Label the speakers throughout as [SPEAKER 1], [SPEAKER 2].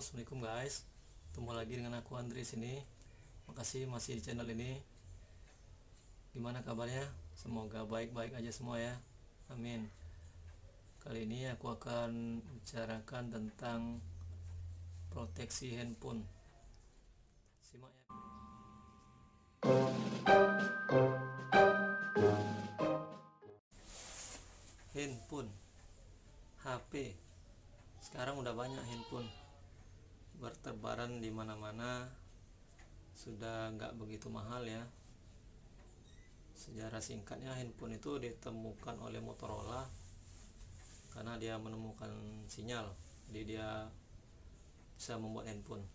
[SPEAKER 1] Assalamualaikum guys. Ketemu lagi dengan aku Andri sini. Makasih masih di channel ini. Gimana kabarnya? Semoga baik-baik aja semua ya. Amin. Kali ini aku akan bicarakan tentang proteksi handphone. Simak ya. Handphone, HP. Sekarang udah banyak handphone berterbaran di mana-mana, sudah nggak begitu mahal ya. Sejarah singkatnya, handphone itu ditemukan oleh Motorola karena dia menemukan sinyal, jadi dia bisa membuat handphone.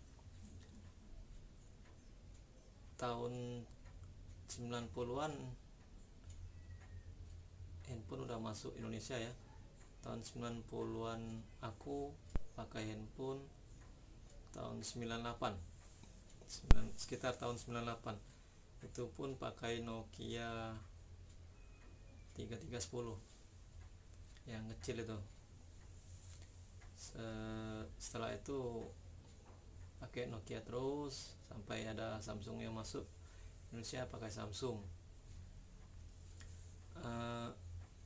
[SPEAKER 1] Tahun 90-an handphone udah masuk Indonesia ya. Tahun 90-an aku pakai handphone tahun 98, sekitar tahun 98. Itu pun pakai Nokia 3310 yang kecil itu. Setelah itu pakai Nokia terus sampai ada Samsung yang masuk Indonesia, pakai Samsung.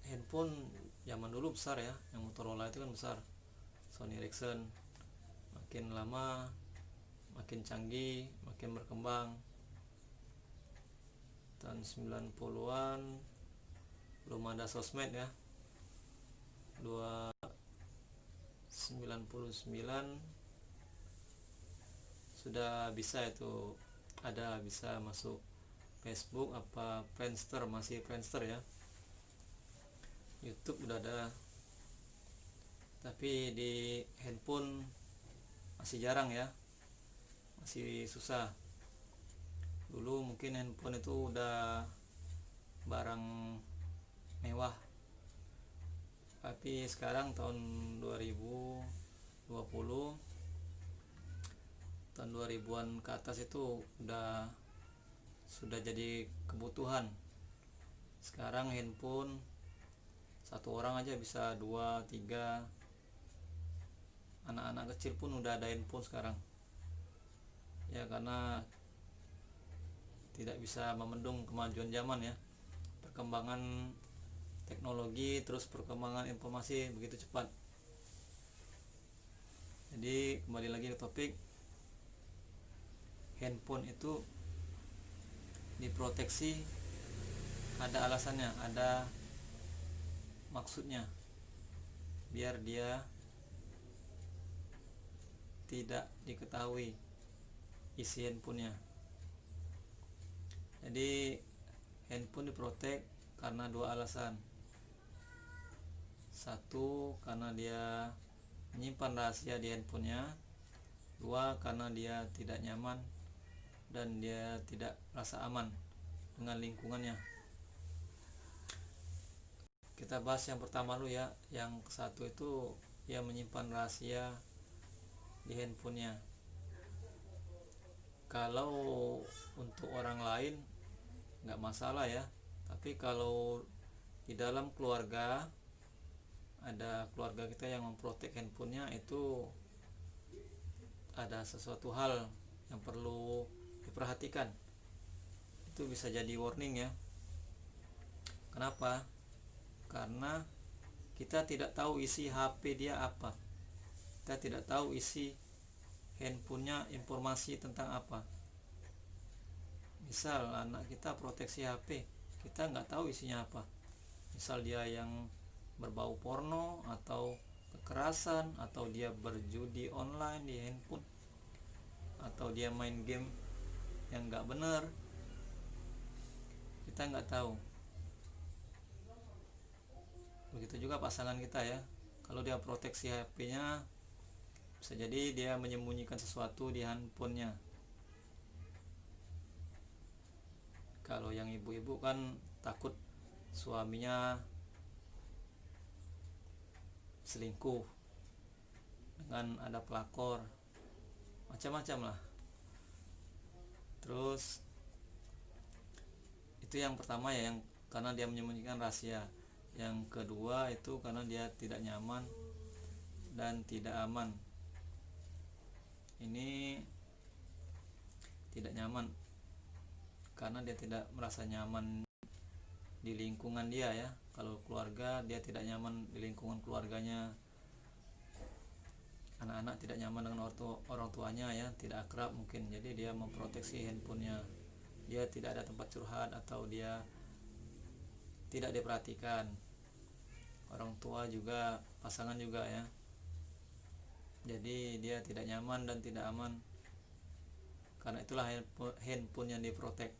[SPEAKER 1] Handphone zaman dulu besar ya, yang Motorola itu kan besar, Sony Ericsson. Makin lama makin canggih, makin berkembang. Tahun 90-an belum ada sosmed ya. 99 sudah bisa itu, ada bisa masuk Facebook, apa Friendster, masih Friendster ya. YouTube udah ada, tapi di handphone masih jarang ya, masih susah. Dulu mungkin handphone itu udah barang mewah, tapi sekarang tahun 2020, tahun 2000-an ke atas itu sudah jadi kebutuhan. Sekarang handphone satu orang aja bisa 2, 3. Anak-anak kecil pun udah ada handphone sekarang ya, karena tidak bisa membendung kemajuan zaman ya. Perkembangan teknologi terus perkembangan informasi begitu cepat. Jadi kembali lagi ke topik, handphone itu diproteksi ada alasannya, ada maksudnya, biar dia tidak diketahui isi handphonenya. Jadi handphone diprotek karena dua alasan. Satu, karena dia menyimpan rahasia di handphonenya. Dua, karena dia tidak nyaman dan dia tidak rasa aman dengan lingkungannya. Kita bahas yang pertama dulu ya. Yang satu itu dia menyimpan rahasia di handphonenya. Kalau untuk orang lain nggak masalah ya, tapi kalau di dalam keluarga, ada keluarga kita yang memprotek handphonenya, itu ada sesuatu hal yang perlu diperhatikan. Itu bisa jadi warning ya. Kenapa? Karena kita tidak tahu isi HP dia apa, kita tidak tahu isi handphonenya informasi tentang apa. Misal anak kita proteksi HP, kita nggak tahu isinya apa. Misal dia yang berbau porno atau kekerasan, atau dia berjudi online di handphone, atau dia main game yang nggak benar, kita nggak tahu. Begitu juga pasangan kita ya, kalau dia proteksi HP-nya, bisa jadi dia menyembunyikan sesuatu di handphonenya. Kalau yang ibu-ibu kan takut suaminya selingkuh dengan ada pelakor, macam-macam lah. Terus itu yang pertama ya, yang karena dia menyembunyikan rahasia. Yang kedua itu karena dia tidak nyaman dan tidak aman. ini tidak nyaman, karena dia tidak merasa nyaman di lingkungan dia ya. Kalau keluarga, dia tidak nyaman di lingkungan keluarganya, anak-anak tidak nyaman dengan orang tuanya ya, tidak akrab mungkin. Jadi dia memproteksi handphonenya, dia tidak ada tempat curhat, atau dia tidak diperhatikan orang tua juga, pasangan juga ya. Jadi dia tidak nyaman dan tidak aman. Karena itulah handphone yang diprotek.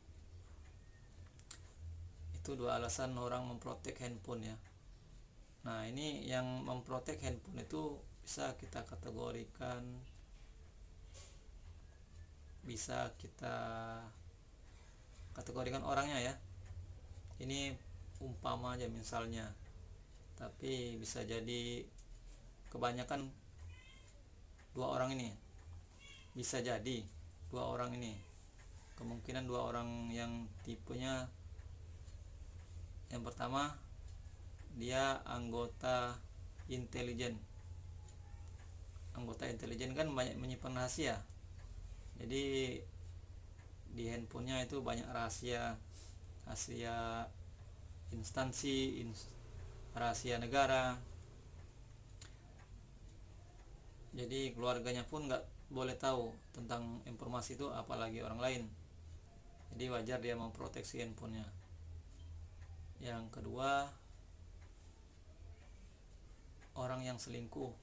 [SPEAKER 1] Itu dua alasan orang memprotek handphone ya. Nah, ini yang memprotek handphone itu bisa kita kategorikan, orangnya ya. Ini umpama aja misalnya, tapi bisa jadi kebanyakan dua orang ini. Bisa jadi dua orang ini, kemungkinan dua orang yang tipenya, yang pertama dia anggota intelijen kan banyak menyimpan rahasia. Jadi di handphonenya itu banyak rahasia instansi, rahasia negara. Jadi keluarganya pun nggak boleh tahu tentang informasi itu, apalagi orang lain. Jadi wajar dia memproteksi handphonenya. Yang kedua, orang yang selingkuh,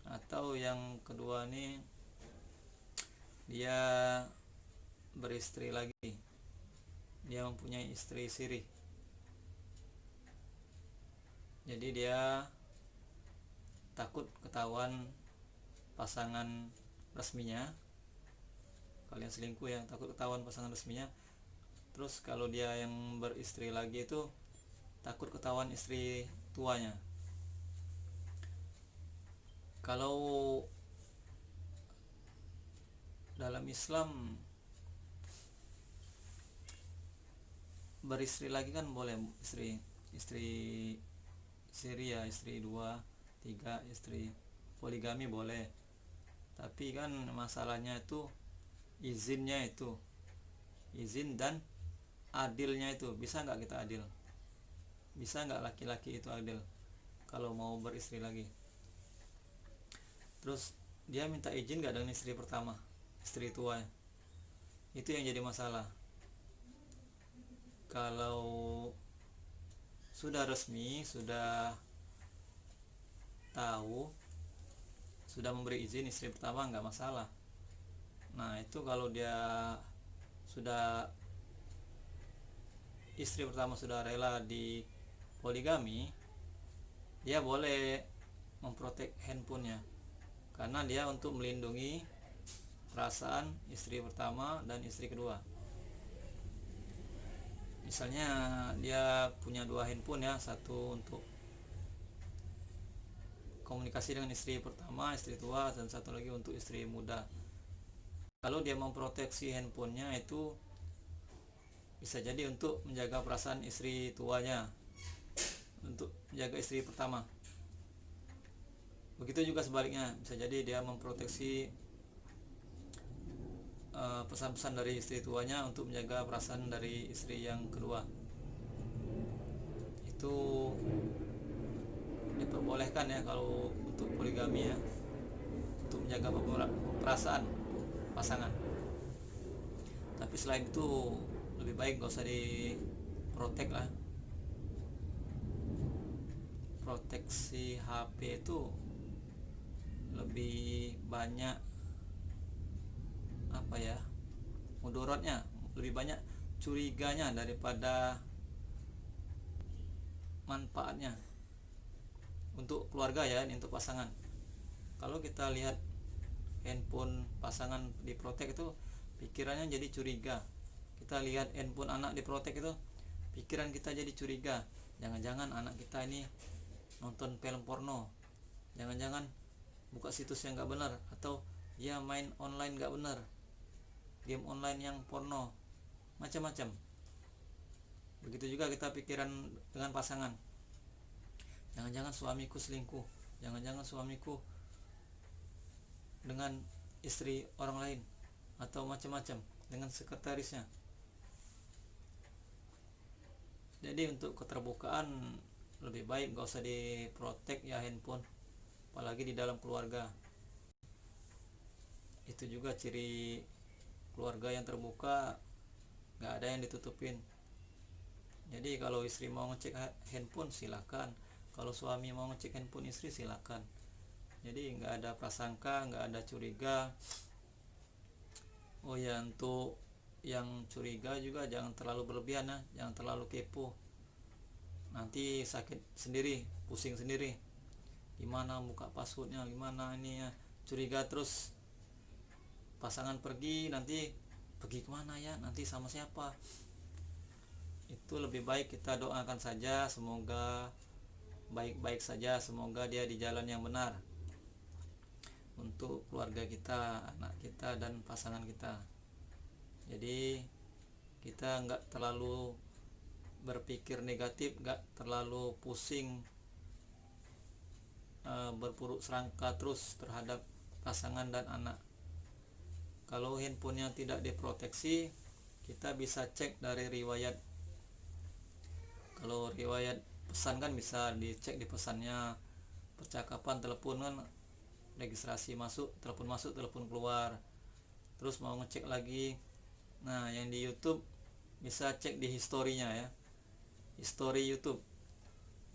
[SPEAKER 1] atau yang kedua nih dia beristri lagi, dia mempunyai istri siri. Jadi dia takut ketahuan pasangan resminya. Kalian selingkuh ya, takut ketahuan pasangan resminya. Terus kalau dia yang beristri lagi itu takut ketahuan istri tuanya. Kalau dalam Islam beristri lagi kan boleh, istri siri ya, istri 2, 3 istri. Poligami boleh. Tapi kan masalahnya itu izinnya, itu izin dan adilnya. Itu bisa nggak kita adil? Bisa nggak laki-laki itu adil kalau mau beristri lagi? Terus dia minta izin nggak dengan istri pertama, istri tua? Itu yang jadi masalah. Kalau sudah resmi, sudah tahu, sudah memberi izin istri pertama, nggak masalah. Nah, itu kalau dia sudah, istri pertama sudah rela di poligami, dia boleh memprotek handphonenya, karena dia untuk melindungi perasaan istri pertama dan istri kedua. Misalnya dia punya 2 handphone ya, satu untuk komunikasi dengan istri pertama, istri tua, dan satu lagi untuk istri muda. Kalau dia memproteksi handphonenya itu bisa jadi untuk menjaga perasaan istri tuanya, untuk menjaga istri pertama. Begitu juga sebaliknya, bisa jadi dia memproteksi pesan-pesan dari istri tuanya untuk menjaga perasaan dari istri yang kedua. Itu diperbolehkan ya kalau untuk poligami ya, untuk menjaga perasaan pasangan. Tapi selain itu lebih baik gak usah diprotek lah. Proteksi HP itu lebih banyak mudaratnya, lebih banyak curiganya daripada manfaatnya untuk keluarga ya, untuk pasangan. Kalau kita lihat handphone pasangan diprotek itu, pikirannya jadi curiga. Kita lihat handphone anak diprotek itu, pikiran kita jadi curiga. Jangan-jangan anak kita ini nonton film porno, jangan-jangan buka situs yang gak benar, atau dia main online gak benar, game online yang porno, macam-macam. Begitu juga kita pikiran dengan pasangan, jangan-jangan suamiku selingkuh, jangan-jangan suamiku dengan istri orang lain atau macam-macam dengan sekretarisnya. Jadi untuk keterbukaan lebih baik gak usah diprotek ya handphone, apalagi di dalam keluarga. Itu juga ciri keluarga yang terbuka, gak ada yang ditutupin. Jadi kalau istri mau ngecek handphone silakan, kalau suami mau ngecek handphone istri silakan. Jadi nggak ada prasangka, nggak ada curiga. Oh ya, untuk yang curiga juga jangan terlalu berlebihan ya, jangan terlalu kepo. Nanti sakit sendiri, pusing sendiri. Gimana buka passwordnya, gimana ini ya, curiga terus. Pasangan pergi, nanti pergi kemana ya, nanti sama siapa. Itu lebih baik kita doakan saja, semoga baik-baik saja, semoga dia di jalan yang benar untuk keluarga kita, anak kita dan pasangan kita. Jadi kita nggak terlalu berpikir negatif, nggak terlalu pusing, berpuruk sangka terus terhadap pasangan dan anak. Kalau handphonenya tidak diproteksi, kita bisa cek dari riwayat. Kalau riwayat pesan kan bisa dicek di pesannya, percakapan, telepon kan, registrasi masuk, telepon keluar. Terus mau ngecek lagi, nah yang di YouTube bisa cek di historinya ya, history YouTube.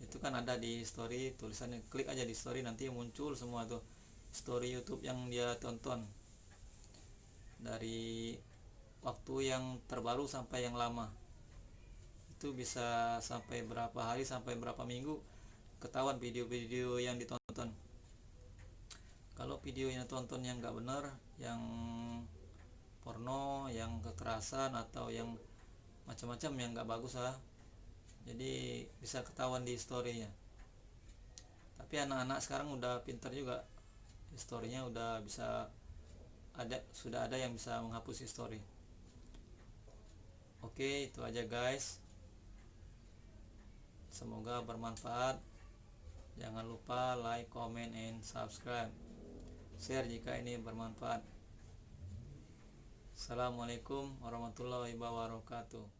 [SPEAKER 1] Itu kan ada di history tulisannya, klik aja di history, nanti muncul semua tuh history YouTube yang dia tonton, dari waktu yang terbaru sampai yang lama. Itu bisa sampai berapa hari, sampai berapa minggu ketahuan video-video yang ditonton. Kalau video yang tonton yang nggak benar, yang porno, yang kekerasan atau yang macam-macam yang nggak bagus lah, jadi bisa ketahuan di historinya. Tapi anak-anak sekarang udah pintar juga, historinya udah bisa ada, sudah ada yang bisa menghapus history. Oke, itu aja guys, semoga bermanfaat. Jangan lupa like, comment, and subscribe, share jika ini bermanfaat. Assalamualaikum warahmatullahi wabarakatuh.